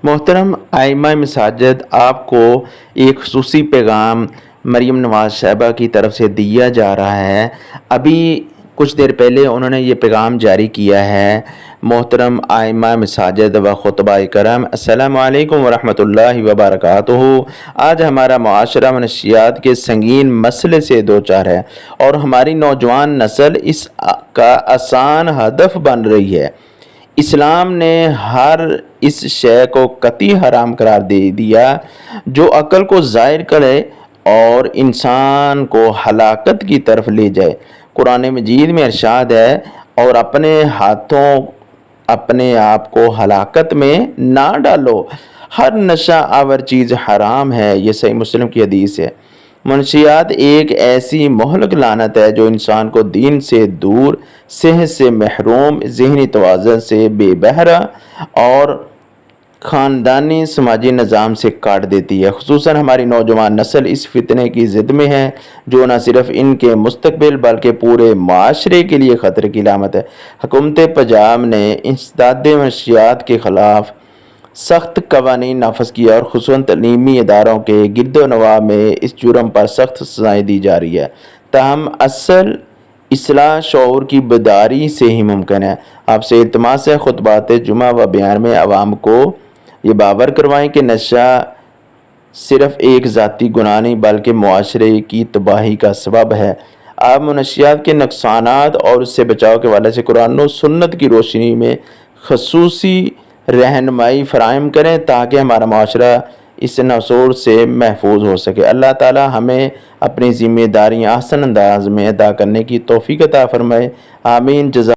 محترم ائمہ مساجد، آپ کو ایک خصوصی پیغام مریم نواز صاحبہ کی طرف سے دیا جا رہا ہے۔ ابھی کچھ دیر پہلے انہوں نے یہ پیغام جاری کیا ہے۔ محترم ائمہ مساجد و خطبہ کرام، السلام علیکم ورحمۃ اللہ وبرکاتہ۔ آج ہمارا معاشرہ منشیات کے سنگین مسئلے سے دوچار ہے اور ہماری نوجوان نسل اس کا آسان ہدف بن رہی ہے۔ اسلام نے ہر اس شے کو قطعی حرام قرار دے دیا جو عقل کو ظاہر کرے اور انسان کو ہلاکت کی طرف لے جائے۔ قرآن مجید میں ارشاد ہے، اور اپنے ہاتھوں اپنے آپ کو ہلاکت میں نہ ڈالو، ہر نشہ آور چیز حرام ہے۔ یہ صحیح مسلم کی حدیث ہے۔ منشیات ایک ایسی مہلک لعنت ہے جو انسان کو دین سے دور، صحت سے محروم، ذہنی توازن سے بے بہرا اور خاندانی سماجی نظام سے کاٹ دیتی ہے۔ خصوصاً ہماری نوجوان نسل اس فتنے کی زد میں ہے جو نہ صرف ان کے مستقبل بلکہ پورے معاشرے کے لیے خطرے کی علامت ہے۔ حکومت پنجاب نے انسداد منشیات کے خلاف سخت قوانین نافذ کیا اور خصوصاً تعلیمی اداروں کے گرد و نواح میں اس جرم پر سخت سزائیں دی جا رہی ہے۔ تاہم اصل اصلاح شعور کی بیداری سے ہی ممکن ہے۔ آپ سے التماس ہے، خطبات جمعہ و بیان میں عوام کو یہ باور کروائیں کہ نشہ صرف ایک ذاتی گناہ نہیں بلکہ معاشرے کی تباہی کا سبب ہے۔ آپ منشیات کے نقصانات اور اس سے بچاؤ کے حوالے سے قرآن و سنت کی روشنی میں خصوصی رہنمائی فراہم کریں تاکہ ہمارا معاشرہ اس نسور سے محفوظ ہو سکے۔ اللہ تعالی ہمیں اپنی ذمہ داریاں احسن انداز میں ادا کرنے کی توفیق عطا فرمائے۔ آمین۔ جزاک